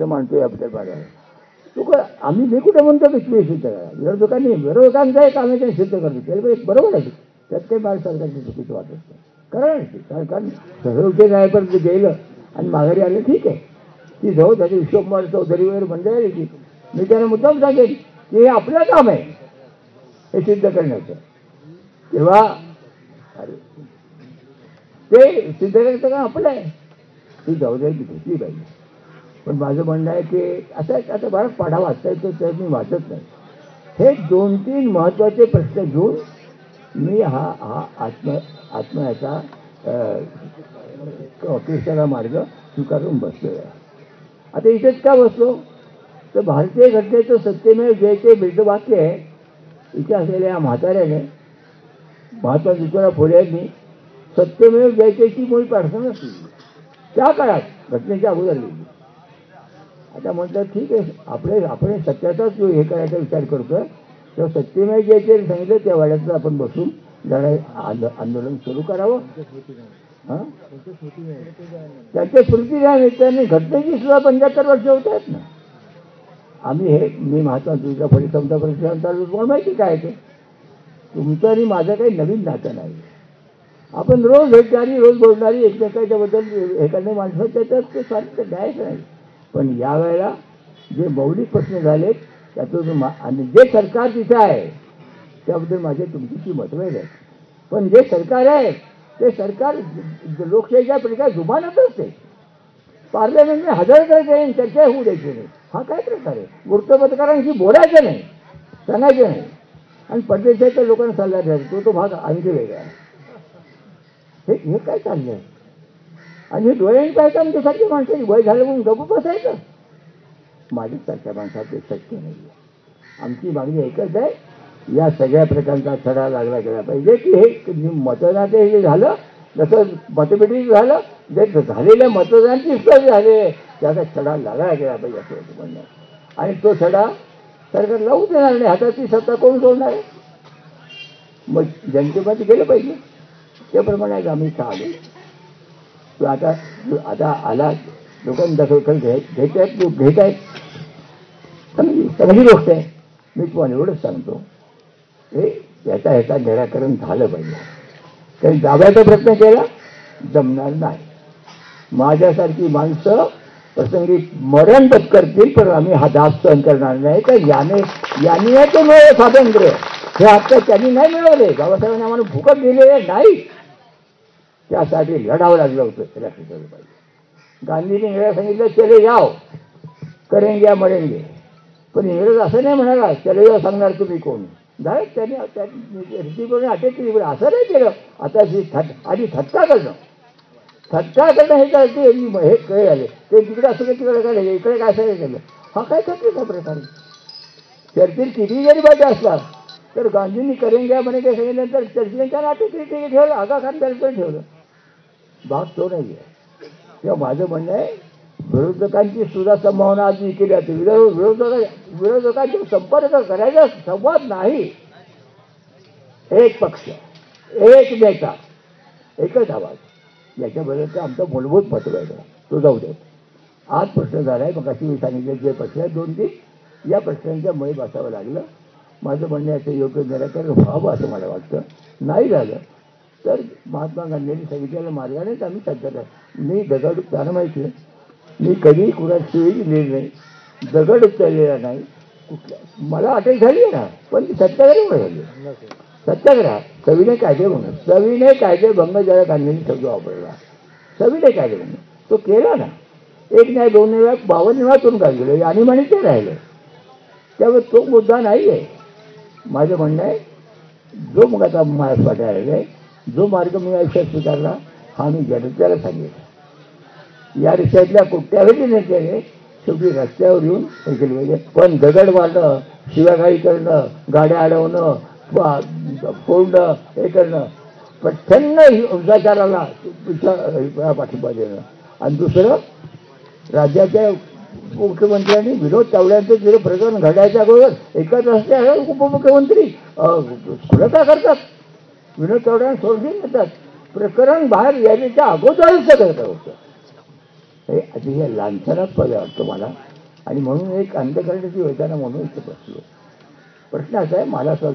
प्रश्न मांडतोय आपल्या भागात, तो मी कुठे म्हणतो की तुम्ही सिद्ध करा, विरोधकांचं एक आम्ही काही सिद्ध करतो त्याला बरोबर आहे, त्यात काही भारत सरकारची चुकीचं वाटत नाही. करा ना, सरकार सर्वोच्च न्यायालयापर्यंत गेलं आणि माघारी आलं, ठीक आहे. ती जाऊ त्याची विश्वकुमार चौधरी वगैरे मंडळी आली की मी त्यांना मुद्दाम सांगेन की हे आपलं काम आहे हे सिद्ध करण्याचं. तेव्हा ते सिद्ध करायचं काम आपलं आहे, ती जबाबदारी घेतली पाहिजे. पण माझं म्हणणं आहे की आता बराच पाढा वाचता येतो तर मी वाचत नाही. हे 2-3 महत्त्वाचे प्रश्न घेऊन मी हा आत्म्याचा अपेक्षाचा मार्ग स्वीकारून बसलेला आहे. आता इथेच का बसलो तर भारतीय घटनेचं सत्यमेव जयते ब्रीदवाक्य आहे. इथे असलेल्या म्हाताऱ्याने महात्मा ज्योतिराव फुले यांनी सत्यमेव जयतेची मुळी प्रार्थना केली त्या काळात, घटनेच्या अगोदर लिहिली. आता म्हटलं ठीक आहे, आपण सत्याचाच जो हे करायचा विचार करतोय तेव्हा सत्यमेव जयते सांगितलं त्या वाड्याचं आपण बसून जरा आंदोलन सुरू करावं. हां, त्यांच्या स्मृतीच्या निमित्ताने घटनेची सुद्धा 75 वर्ष होत आहेत ना. मी महात्मा ज्योतिराव फुले समता परिषदेचा तुम्हाला माहिती काय ते, तुमचं आणि माझं काही नवीन नातं नाही. आपण रोज भेटणारी, रोज बोलणारी, एकमेकाच्याबद्दल हे करणारी माणसं, त्याच्यात ते सारखं द्यायचं नाही. पण यावेळेला जे मौलिक प्रश्न झालेत त्यातून आणि जे सरकार तिथे आहे त्याबद्दल माझे तुमची मतभेद आहेत. पण जे सरकार आहे ते सरकार लोकशाहीच्या प्रकारे जुमानत असते. पार्लमेंटने हजर करायचं नाही, चर्चा होऊ द्यायची नाही. हा काय प्रकार आहे? वृत्तपत्रकारांशी बोलायचं नाही, सांगायचं नाही आणि परदेशाच्या लोकांना सल्ला द्यायचा, तो भाग आणखी वेगळा आहे. हे काय चाललंय? आणि हे डोळ्यांनी पाहता आमच्यासारख्या माणसाची वय झालं म्हणून गप्प बसायचं? माझ्यासारख्या माणसाचं शक्य नाही. आमची मागणी एकच आहे, या सगळ्या प्रकारचा छडा लागला गेला पाहिजे की हे मतदानाचं हे झालं, जसं मतपेटी झालं, जे झालेल्या मतदानाची स्पर्धा झाले त्याचा छडा लागला गेला पाहिजे असं होतं म्हणणं. आणि तो छडा सरकार लावू देणार नाही. हाताची सत्ता कोण सोडणार आहे? मग जनतेमध्ये गेलं पाहिजे. त्याप्रमाणे आम्ही आलो. तो आता आला, लोकांनी दखल घेत आहेत, चांगली गोष्ट आहे. मी तुम्हाला एवढंच सांगतो, हे ह्याचा निराकरण झालं पाहिजे. काही दाबायचा प्रयत्न केला जमणार नाही. माझ्यासारखी माणसं प्रसंगी मरण पत्करतील, पण आम्ही हा दाब सहन करणार नाही. तर याने ते मिळवलं स्वातंत्र्य, हे हक्क त्यांनी नाही मिळवले. बाबासाहेबांनी आम्हाला फुकट दिलेले नाही, त्यासाठी लढावं लागलं होतं. त्याला शिकवलं पाहिजे. गांधींनी इंग्रजांना सांगितलं चले जाओ, करेंगे या मरेंगे. पण इंग्रज असं नाही म्हणाला चले जाओ सांगणार तुम्ही कोण. डायरेक्ट त्यांनी अटक केली. असं नाही केलं. आता आधी थट्टा करणं हे काय हे कळे आले ते तिकडे असं काही तिकडे काय इकडे काय सगळं केलं. हा काय थट्टेचा प्रकार आहे? चर्चेल किती जरी बाजू असला तर गांधींनी करेंगे म्हणे काय सांगितल्यानंतर चर्चेच्या अटक ठेवलं, आगा खान त्यांचं ठेवलं. भाग तो नाही आहे. तेव्हा माझं म्हणणं आहे, विरोधकांची सुद्धा संभावना आज केली जाते. विरोधकांचे संपर्क करायचा, संवाद नाही. एक पक्ष, एक नेता, एकच आवाज, याच्याबद्दलचा आमचा मूलभूत मतभेद आहे. तो जाऊ दे. आज प्रश्न झाला आहे, मग अशी मी सांगितले जे प्रश्न आहेत 2-3, या प्रश्नांच्या मुळे बसावं लागलं. माझं म्हणणं याचं योग्य निराकरण व्हावं असं मला वाटतं. नाही झालं तर महात्मा गांधींनी सांगितलेल्या मार्गानेच आम्ही सध्या. मी दगड, त्यानं माहिती आहे, मी कधी कुणाची शिवी दिलेली नाही, दगड उचललेला नाही कुठल्या. मला अटक झाली आहे ना, पण ती सत्याग्रह झाली. सत्याग्रह सविनय कायदेभंग ज्याला गांधींनी शब्द वापरला, सविनय कायदेभंग तो केला ना. 1 नाही 2 नाही 52 वेळातून काय गेलं आणि म्हणे ते राहिलं. त्यामुळे तो मुद्दा नाही आहे. माझं म्हणणं आहे, जो मग आता मार्ग वाटायला आहे, जो मार्ग मी आयुष्यात स्वीकारला हा मी जनतेला सांगेन. या रिक्षातल्या कुठल्याही नेत्याने शेवटी रस्त्यावर येऊन हे केलं पाहिजे. पण दगड मारणं, शिवागाळी करणं, गाड्या अडवणं, फोडणं, हे करणं, प्रचंड हिंसाचाराला पाठिंबा देणं. आणि दुसरं, राज्याच्या मुख्यमंत्र्यांनी विनोद तावड्यांचं जे प्रकरण घडायच्या अगोदर एकाच रस्त्यावर उपमुख्यमंत्री खुलासा करतात. विनोद तावड्यांना सोडून देतात. प्रकरण बाहेर यायच्या अगोदरच करत होतं. हे अतिशय लांछनास्पद वाटतं मला. आणि म्हणून एक अंधकरणाची योजना म्हणून इथे बसलो. प्रश्न असा आहे, मला असं